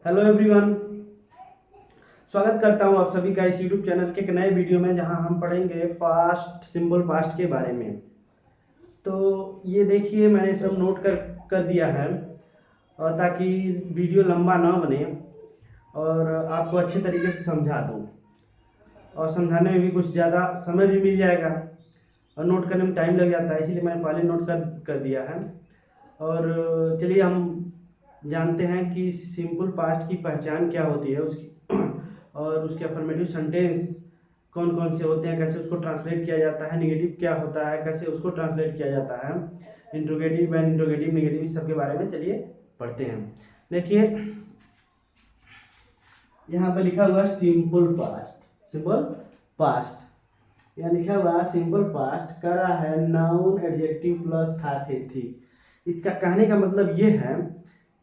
Hello everyone, स्वागत करता हूं आप सभी का इस यूट्यूब चैनल के एक नए वीडियो में जहां हम पढ़ेंगे पास्ट, सिंपल पास्ट के बारे में। तो ये देखिए, मैंने सब नोट कर दिया है और ताकि वीडियो लंबा ना बने और आपको अच्छे तरीके से समझा दूं और समझाने में भी कुछ ज़्यादा समय भी मिल जाएगा और नोट करने में टाइम लग जाता है, इसीलिए मैंने पहले नोट कर दिया है। और चलिए हम जानते हैं कि सिंपल पास्ट की पहचान क्या होती है उसकी और उसके अफर्मेटिव सेंटेंस कौन कौन से होते हैं, कैसे उसको ट्रांसलेट किया जाता है, नेगेटिव क्या होता है, कैसे उसको ट्रांसलेट किया जाता है, इंट्रोगेटिव एंड इंट्रोगेटिव नेगेटिव, इस सब के बारे में चलिए पढ़ते हैं। देखिए यहाँ पे लिखा हुआ है सिंपल पास्ट। सिंपल पास्ट यहाँ लिखा हुआ है सिंपल पास्ट कर रहा है नाउन एडजेक्टिव प्लस था थे थी। इसका कहने का मतलब ये है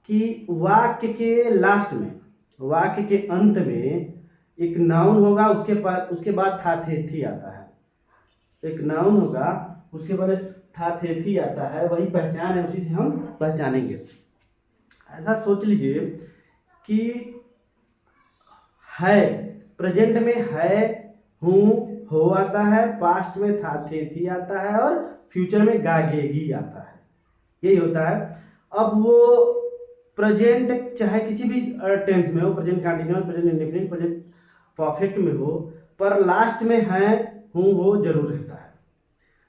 कि वाक्य के लास्ट में, वाक्य के अंत में एक नाउन होगा, उसके बाद था थे थी आता है। एक नाउन होगा, उसके बाद था थे थी आता है, वही पहचान है, उसी से हम पहचानेंगे। ऐसा सोच लीजिए कि है, प्रेजेंट में है, हूँ, हो आता है, पास्ट में था थे थी आता है और फ्यूचर में गागेगी आता है। यही होता है। अब वो प्रेजेंट चाहे किसी भी टेंस में हो, present continuous, present indefinite, present perfect में हो, पर लास्ट में है, हूँ, हो जरूर रहता है।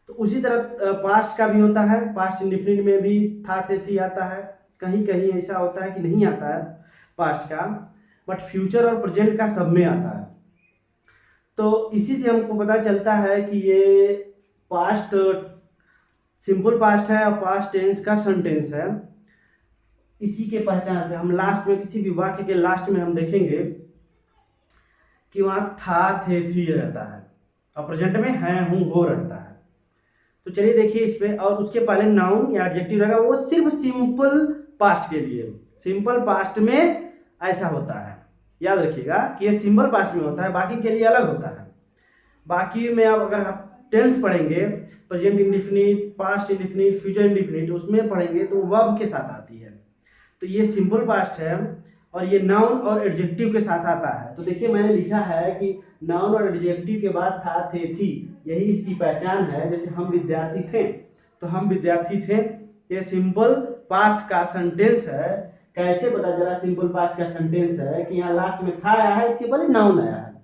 तो उसी तरह पास्ट का भी होता है। पास्ट इंडेफिनिट में भी था थे थी आता है। कहीं कहीं ऐसा होता है कि नहीं आता है पास्ट का, बट फ्यूचर और प्रेजेंट का सब में आता है। तो इसी से हमको पता चलता है कि ये पास्ट सिंपल पास्ट है और पास्ट टेंस का सेंटेंस है। इसी के पहचान से हम लास्ट में, किसी भी वाक्य के लास्ट में हम देखेंगे कि वहां था थे थी रहता है और प्रेजेंट में है, हूं, हो रहता है। तो चलिए देखिए इस पे, और उसके पहले नाउन या एडजेक्टिव रहेगा, वो सिर्फ सिंपल पास्ट के लिए। सिंपल पास्ट में ऐसा होता है, याद रखिएगा कि ये सिंपल पास्ट में होता है, बाकी के लिए अलग होता है। बाकी में अब अगर आप टेंस पढ़ेंगे, present indefinite, past indefinite, future indefinite, उसमें पढ़ेंगे तो वर्ब के साथ आती है। तो ये सिंपल पास्ट है और ये नाउन और एडजेक्टिव के साथ आता है। तो देखिए मैंने लिखा है कि नाउन और एडजेक्टिव के बाद था थे थी, यही इसकी पहचान है। जैसे हम विद्यार्थी थे तो हम विद्यार्थी थे, ये सिंपल पास्ट का सेंटेंस है। कैसे पता चला सिंपल पास्ट का सेंटेंस है कि यहाँ लास्ट में था आया है, इसके पहले नाउन आया है।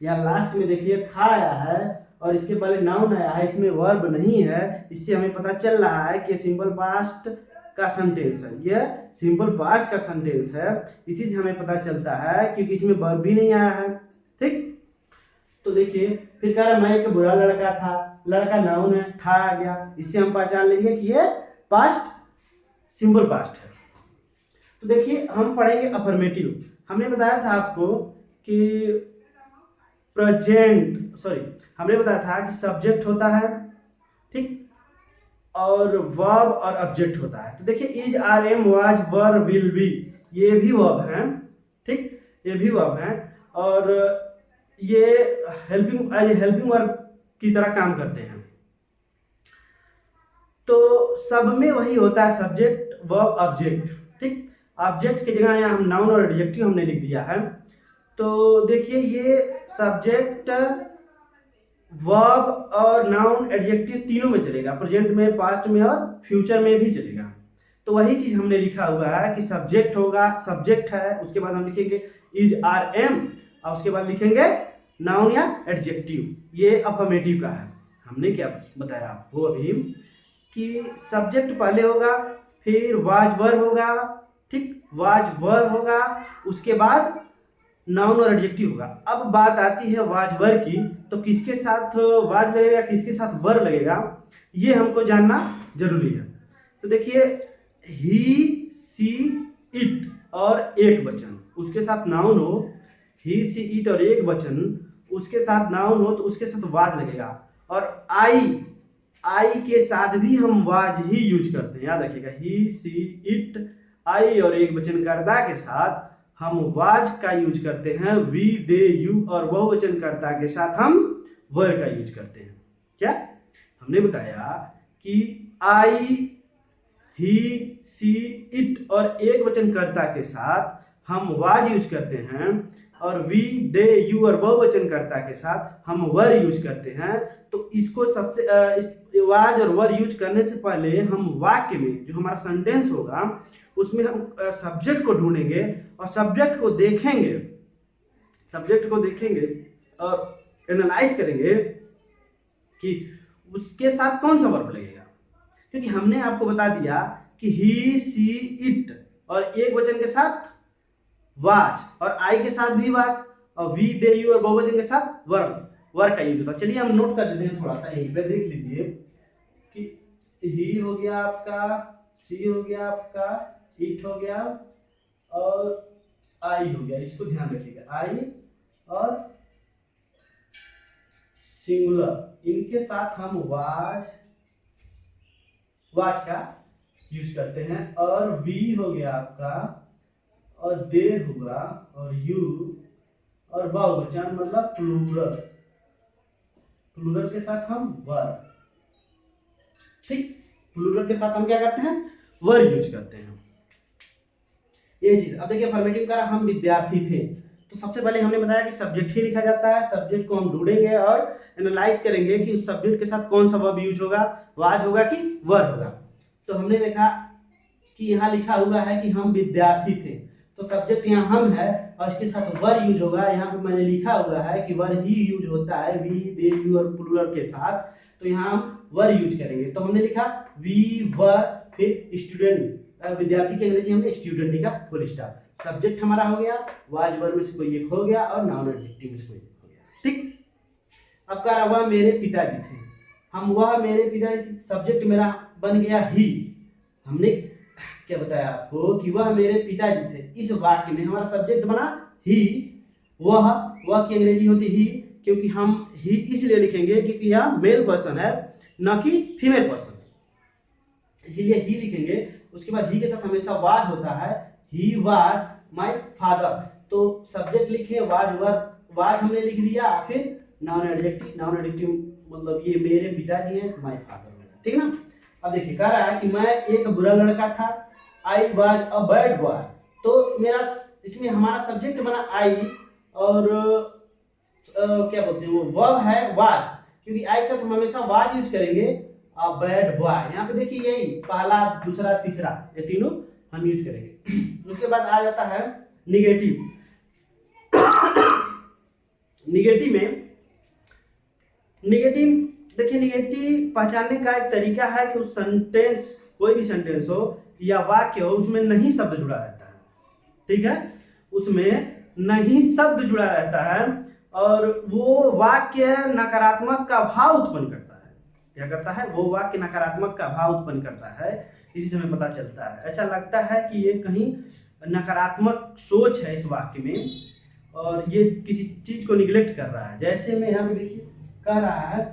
यहाँ लास्ट में देखिए था आया है और इसके पहले नाउन आया है, इसमें वर्ब नहीं है। इससे हमें पता चल रहा है कि सिंपल पास्ट का सेंटेंस है, ये सिंपल पास्ट का सेंटेंस है। इसी से हमें पता चलता है कि इसमें वर्ब भी नहीं आया है। ठीक, तो देखिए फिर कह रहा मैं एक बुरा लड़का था, लड़का नाउन है, था आ गया, इससे हम पहचान लेंगे कि ये पास्ट सिंपल पास्ट है। तो देखिए हम पढ़ेंगे अफर्मेटिव। हमने बताया था आपको कि हमने बताया था कि सब्जेक्ट होता है, ठीक, और वर्ब और ऑब्जेक्ट होता है। तो देखिए is, are, am, was, were, will, be, ये भी वर्ब हैं, ठीक, ये भी वर्ब हैं और ये हेल्पिंग वर्ब की तरह काम करते हैं। तो सब में वही होता है, सब्जेक्ट, वर्ब, ऑब्जेक्ट। ठीक, ऑब्जेक्ट की जगह यहाँ हम नाउन और एडजेक्टिव हमने लिख दिया है। तो देखिए ये सब्जेक्ट, वर्ब और नाउन एडजेक्टिव तीनों में चलेगा, प्रेजेंट में, पास्ट में और फ्यूचर में भी चलेगा। तो वही चीज हमने लिखा हुआ है कि सब्जेक्ट होगा, सब्जेक्ट है, उसके बाद हम लिखेंगे इज, आर, एम और उसके बाद लिखेंगे नाउन या एडजेक्टिव। ये अफर्मेटिव का है। हमने क्या बताया आपको अभी कि सब्जेक्ट पहले होगा, फिर वाज वर होगा, ठीक, वाज वर होगा, उसके बाद नाउन और एडजेक्टिव होगा। अब बात आती है वाज वर की, तो किसके साथ वाज लगेगा, किसके साथ वर लगेगा, ये हमको जानना जरूरी है। तो देखिए ही, सी, इट और एक वचन, उसके साथ नाउन हो, ही, सी, इट और एक वचन उसके साथ नाउन हो तो उसके साथ वाज लगेगा। और आई के साथ भी हम वाज ही यूज करते हैं, याद रखिएगा, ही, सी, इट, आई और एक वचन कर्ता के साथ हम वाज का यूज करते हैं। वी, दे, यू और बहुवचन कर्ता के साथ हम वर का यूज करते हैं। क्या हमने बताया कि आई, ही, सी, इट और एक वचन कर्ता के साथ हम वाज यूज करते हैं और वी दे यू और बहुवचन कर्ता के साथ हम वर यूज करते हैं, तो इसको सबसे इस वाज और वर यूज करने से पहले हम वाक्य में जो हमारा सेंटेंस होगा उसमें हम सब्जेक्ट को ढूंढेंगे और सब्जेक्ट को देखेंगे और एनालाइज करेंगे कि उसके साथ कौन सा वर्ब लगेगा, क्योंकि हमने आपको बता दिया कि ही सी इट और एक वचन के साथ वाज और आई के साथ भी वाज और वी दे यू और बहुवचन के साथ वर्ब का यूज होता। चलिए हम नोट कर देते हैं, थोड़ा सा यहीं पे देख लीजिए कि ही हो गया आपका, सी हो गया आपका, इट हो गया और आई हो गया। इसको ध्यान रखिएगा, आई और सिंगुलर, इनके साथ हम वाज का यूज करते हैं और वी हो गया आपका और दे होगा और यू और बहुवचन मतलब प्लूरल के साथ हम वर, ठीक, प्लूरल के साथ हम क्या करते हैं, वर यूज करते हैं। ये चीज। अब देखिए फॉर्मेटिव का हम विद्यार्थी थे, तो सबसे पहले हमने बताया कि सब्जेक्ट ही लिखा जाता है। सब्जेक्ट को हम ढूंढेंगे और एनालाइज करेंगे कि उस सब्जेक्ट के साथ कौन सा वर्ब यूज होगा, वाज होगा कि वर होगा। तो हमने देखा कि यहाँ लिखा हुआ है कि हम विद्यार्थी थे, तो सब्जेक्ट यहाँ हम है और इसके साथ वर यूज होगा। यहाँ पे मैंने लिखा हुआ है कि वर ही यूज होता है वी दे यू और प्लूरल के साथ, तो यहाँ हम वर यूज करेंगे। तो हमने लिखा वी वर, फिर स्टूडेंट, विद्यार्थी की अंग्रेजी हमने स्टूडेंट लिखा, फुल स्टॉप। सब्जेक्ट हमारा हो गया, वाज वर्ब में से कोई एक हो गया और नाउन एडजेक्टिव में से कोई एक हो गया, ठीक। अब कह रहा वह मेरे पिताजी थे, हम वह मेरे पिताजी, सब्जेक्ट मेरा बन गया ही। हमने क्या बताया आपको कि वह मेरे पिताजी थे, इस वाक्य में हमारा सब्जेक्ट बना ही। वह की अंग्रेजी होती ही, क्योंकि हम ही इसलिए लिखेंगे क्योंकि यह मेल पर्सन है न कि फीमेल पर्सन, इसीलिए ही लिखेंगे। उसके बाद ही के साथ हमेशा वाज होता है, ही वाज माय फादर। तो सब्जेक्ट लिखे, वाज हमने लिख दिया, फिर नाउन एडजेक्टिव मतलब ये मेरे पिताजी हैं, माय फादर, ठीक है ना। अब देखिए कह रहा है कि मैं एक बुरा लड़का था, I was a bad boy. तो मेरा इसमें हमारा सब्जेक्ट बना आई और क्या बोलते हैं वो वर्ब है वाज, क्योंकि आई के साथ हम हमेशा वाज यूज करेंगे। अ बैड बॉय, यहाँ पे देखिए यही पहला, दूसरा, तीसरा, ये तीनों हम यूज करेंगे। उसके बाद आ जाता है निगेटिव। देखिए निगेटिव पहचानने का एक तरीका है कि उस सेंटेंस, कोई भी सेंटेंस हो या वाक्य हो, उसमें नहीं शब्द जुड़ा रहता है, ठीक है, उसमें नहीं शब्द जुड़ा रहता है और वो वाक्य नकारात्मक का भाव उत्पन्न करता है। क्या करता है, वो वाक्य नकारात्मक का भाव उत्पन्न करता है। इसी से हमें पता चलता है, ऐसा लगता है कि ये कहीं नकारात्मक सोच है इस वाक्य में और ये किसी चीज को निगलेक्ट कर रहा है। जैसे में यहाँ पे देखिए कह रहा है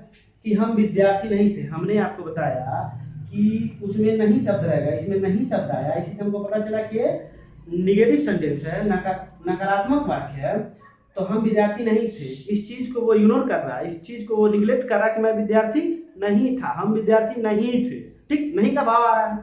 कि हम विद्यार्थी नहीं थे, हमने आपको बताया कि उसमें नहीं शब्द रहेगा, इसमें नहीं शब्द आया, इसी से हमको पता चला कि निगेटिव सेंटेंस है, नकारात्मक वाक्य है। तो हम विद्यार्थी नहीं थे, इस चीज को वो इग्नोर कर रहा है, इस चीज को वो निगलेक्ट कर रहा है कि मैं विद्यार्थी नहीं था, हम विद्यार्थी नहीं थे, ठीक, नहीं का भाव आ रहा है।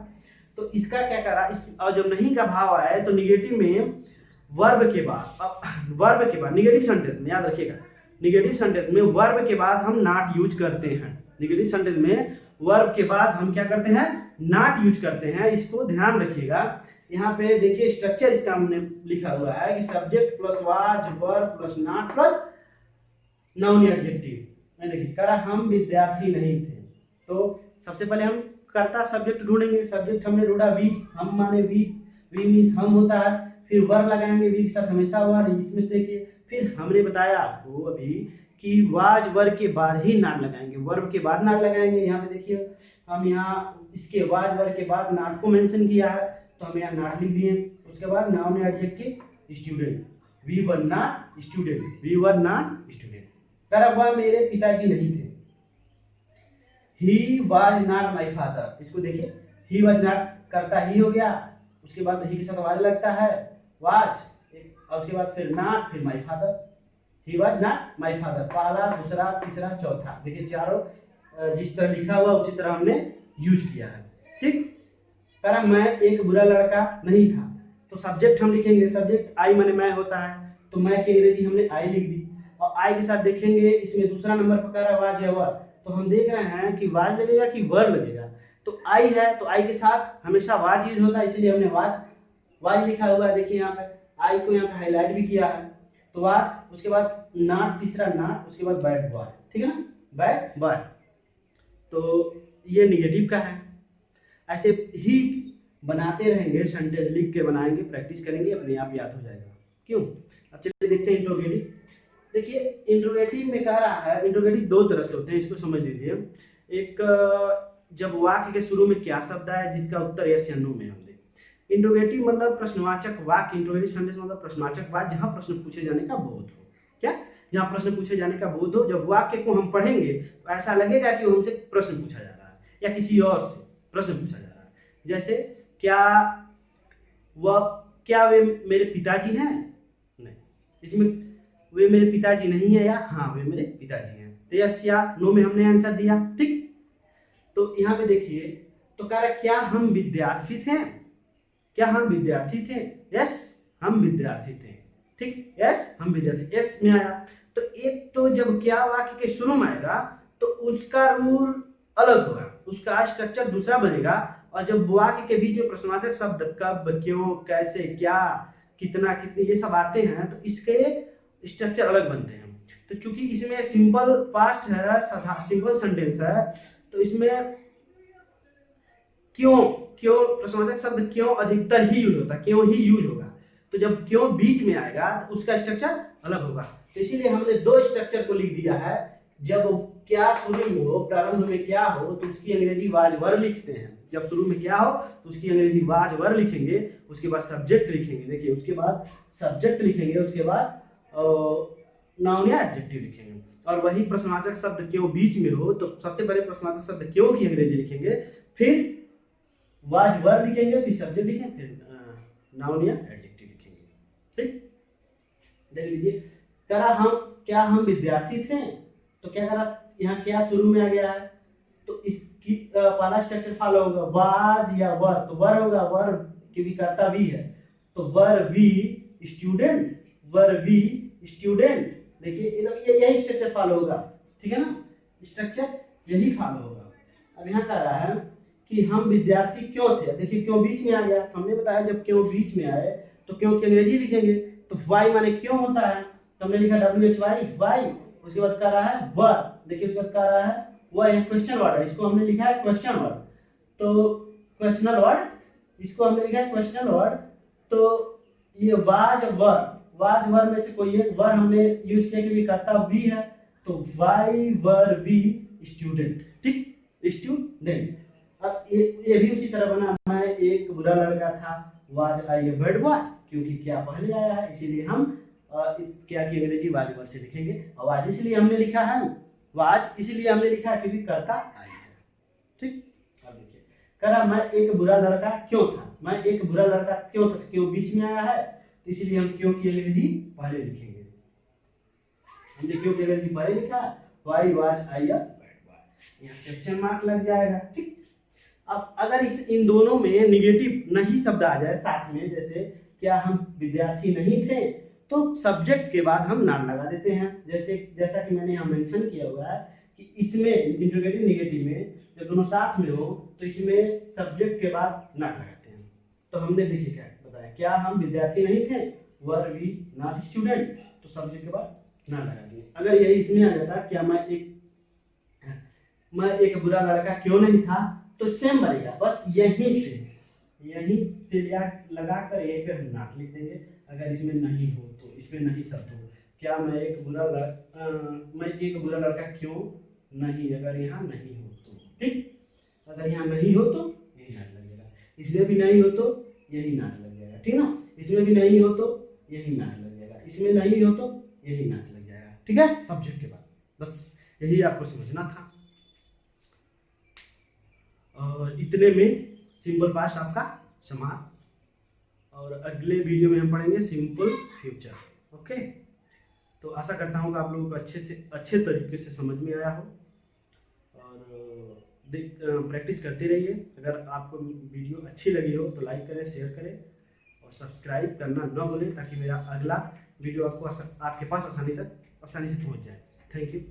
तो इसका क्या कर रहा है, और जब नहीं का भाव आया है तो निगेटिव में वर्ब के बाद निगेटिव सेंटेंस में याद रखिएगा, निगेटिव सेंटेंस में वर्ब के बाद हम नॉट यूज करते हैं। निगेटिव सेंटेंस में वर्ब के बाद हम क्या करते हैं, नॉट यूज करते हैं, इसको ध्यान रखिएगा। यहाँ पे देखिए स्ट्रक्चर इसका हमने लिखा हुआ है कि subject plus was verb plus not plus noun adjective. देखिए करा हम विद्यार्थी नहीं थे, तो सबसे पहले हम कर्ता सब्जेक्ट ढूंढेंगे। सब्जेक्ट हमने ढूंढा वी, हम माने वी मीन्स हम होता है, फिर वर्ब लगाएंगे, वी के साथ हमेशा वर्ब, इसमें से देखिए फिर हमने बताया आपको अभी कि वाज वर्ब के बाद ही नॉट लगाएंगे, वर्ब के बाद नॉट लगाएंगे। यहाँ पे देखिए हम यहाँ इसके वाज वर्ब के बाद नॉट को मेंशन किया है, तो हम यहाँ नॉट लिख दिए। उसके बाद noun adjective student, we were not student. तरफ वह मेरे पिताजी नहीं थे, he was not my father. इसको देखिए ही वाज नॉट करता ही हो गया, उसके बाद ही के साथ वाज लगता है, वाज, और उसके बाद फिर नॉट, फिर my father, he was not my father. पहला, दूसरा, तीसरा, चौथा, देखिए चारों जिस तरह लिखा हुआ उसी तरह हमने यूज किया है, ठीक। कारण मैं एक बुरा लड़का नहीं था, तो सब्जेक्ट हम लिखेंगे, सब्जेक्ट आई माने मैं होता है, तो मैं की अंग्रेजी हमने आई लिख दी। और आई के साथ देखेंगे इसमें दूसरा नंबर पर कह रहा है वाज या वर, तो हम देख रहे हैं कि वाज लगेगा कि वर लगेगा। तो आई है तो आई के साथ हमेशा वाज यूज होता है, इसलिए हमने वाज लिखा हुआ है। देखिए यहाँ पे आई को यहाँ पे हाईलाइट भी किया है, तो वाज, उसके बाद नॉट, तीसरा नॉट, उसके बाद बैड बॉय, ठीक है ना, बैड बॉय। तो ये निगेटिव का है। ऐसे ही बनाते रहेंगे, सेंटेंस लिख के बनाएंगे, प्रैक्टिस करेंगे, अपने आप याद हो जाएगा। क्यों? अब चलिए देखते हैं इंट्रोगेटिव। देखिए इंट्रोगेटिव में कह रहा है, इंट्रोगेटिव दो तरह से होते हैं, इसको समझ लीजिए। एक, जब वाक्य के शुरू में क्या शब्द आए जिसका उत्तर यस या नो में हम दें। इंट्रोगेटिव मतलब प्रश्नवाचक वाक्य, इंट्रोगेटिव सेंटेंस मतलब प्रश्नवाचक वाक्य जहां प्रश्न पूछे जाने का बोध हो। क्या? जहां प्रश्न पूछे जाने का बोध हो। जब वाक्य को हम पढ़ेंगे तो ऐसा लगेगा कि हमसे प्रश्न पूछा जा रहा है या किसी और से प्रश्न पूछा जा रहा है। जैसे क्या वे मेरे पिताजी हैं? नहीं, इसमें वे मेरे पिताजी नहीं है या हाँ वे मेरे पिताजी हैं। तो यस या नो में हमने आंसर दिया, ठीक। तो यहाँ पे देखिए, तो कह रहा है क्या हम विद्यार्थी थे? क्या हम विद्यार्थी थे? यस हम विद्यार्थी थे, ठीक, यस हम विद्यार्थी, यस में आया। तो एक तो जब क्या वाक्य के शुरू में आएगा तो उसका रूल अलग होगा, उसका स्ट्रक्चर दूसरा बनेगा। और जब वाक्य के बीच में प्रश्नवाचक शब्द कब, क्यों, कैसे, क्या, कितना, कितने, ये सब आते हैं तो इसके स्ट्रक्चर अलग बनते हैं। तो चूंकि इसमें सिंपल पास्ट है, सिंपल सेंटेंस है, तो इसमें क्यों प्रश्नवाचक शब्द क्यों अधिकतर ही यूज होता है, क्यों ही यूज होगा। तो जब क्यों बीच में आएगा तो उसका स्ट्रक्चर अलग होगा। तो इसीलिए हमने दो स्ट्रक्चर को लिख दिया है। जब क्या शुरू में हो, प्रारंभ में क्या हो, तो उसकी अंग्रेजी वाज वर लिखते हैं। जब शुरू में क्या हो तो उसकी अंग्रेजी वाज वर लिखेंगे, उसके बाद सब्जेक्ट लिखेंगे। देखिए उसके बाद सब्जेक्ट लिखेंगे, उसके बाद नाउन या एडजेक्टिव लिखेंगे। और वही प्रश्नवाचक शब्द क्यों बीच में हो तो सबसे पहले प्रश्नवाचक शब्द क्यों की अंग्रेजी लिखेंगे, फिर वाज वर लिखेंगे, फिर सब्जेक्ट लिखेंगे, फिर नाउन या एडजेक्टिव लिखेंगे, ठीक। देख लीजिए, करा हम विद्यार्थी थे, तो क्या करा, यहाँ क्या शुरू में आ गया है तो इसकी पहला स्ट्रक्चर फॉलो होगा वाज या वर, तो वर होगा, वर क्योंकि कर्ता भी है, तो were we student, were we student. देखिए एकदम यही स्ट्रक्चर फॉलो होगा, ठीक है ना, स्ट्रक्चर यही फॉलो होगा। अब यहाँ कह रहा है कि हम विद्यार्थी क्यों थे। देखिए क्यों बीच में आ गया, तो हमने बताया जब क्यों बीच में आए तो क्यों की अंग्रेजी लिखेंगे। तो वाई माने क्यों होता है, तो हमने लिखा WHY वाई। उसके बाद कह रहा है वर, देखिए उसके बाद कह रहा है वह क्वेश्चन वर्ड है, इसको हमने लिखा है क्वेश्चन वर्ड। तो क्वेश्चनल वर्ड, इसको हमने लिखा है क्वेश्चनल वर्ड। तो ये वाज वर में से कोई एक वर हमने यूज किया क्योंकि कर्ता वी है, तो वाई वर वी स्टूडेंट, ठीक, स्टूडेंट। अब ये भी उसी तरह बना, मैं एक बुरा लड़का था, was I a bad boy, क्योंकि क्या पहले आया है इसीलिए हम क्या की अंग्रेजी वाज वर से लिखेंगे। और वाज इसलिए हमने लिखा है, वाज इसलिए हमने लिखा है क्योंकि कर्ता आई है, ठीक। अब देखिए करा मैं एक बुरा लड़का क्यों था, मैं एक बुरा लड़का क्यों था, क्यों बीच में आया है तो इसलिए हम क्यों की अंग्रेजी पहले लिखेंगे। हमने क्यों की अंग्रेजी पहले लिखा, why was I a bad boy, यहाँ क्वेश्चन मार्क लग जाएगा, ठीक। अब अगर इन दोनों में निगेटिव नहीं शब्द आ जाए साथ में, जैसे क्या हम विद्यार्थी नहीं थे, तो सब्जेक्ट के बाद हम नाम लगा देते हैं। जैसा कि मैंने यहाँ मेंशन किया हुआ है कि इसमें इंट्रोगेटिव निगेटिव में जब दोनों साथ में हो तो इसमें सब्जेक्ट के बाद नाम लगाते हैं। तो हमने देखिए क्या बताया, क्या हम विद्यार्थी नहीं थे, वर वी नॉट स्टूडेंट, तो सब्जेक्ट के बाद नाम लगा दिए। अगर यही इसमें आ जाता क्या मैं एक बुरा लड़का क्यों नहीं था, तो सेम बनेगा, बस यहीं से लगा कर एक नाम लिख देंगे। अगर इसमें नहीं हो तो इसमें नहीं शब्द हो, क्या मैं एक बुरा लड़का क्यों नहीं, अगर यहाँ नहीं हो तो, ठीक। अगर यहाँ नहीं हो तो यही नाट लगेगा, इसमें भी नहीं हो तो यही नाट लग जाएगा, ठीक ना, इसमें भी नहीं हो तो यही नाट लग जाएगा, इसमें नहीं हो तो यही नाट लग जाएगा, ठीक है, सब्जेक्ट के बाद। बस यही आपको समझना था। और इतने में सिंपल पास्ट आपका समाप्त, और अगले वीडियो में हम पढ़ेंगे सिंपल फ्यूचर। ओके, तो आशा करता हूँ कि आप लोगों को अच्छे तरीके से समझ में आया हो, और प्रैक्टिस करते रहिए। अगर आपको वीडियो अच्छी लगी हो तो लाइक करें, शेयर करें और और सब्सक्राइब करना न भूलें ताकि मेरा अगला वीडियो आपको आपके पास आसानी से पहुंच जाए। Thank you.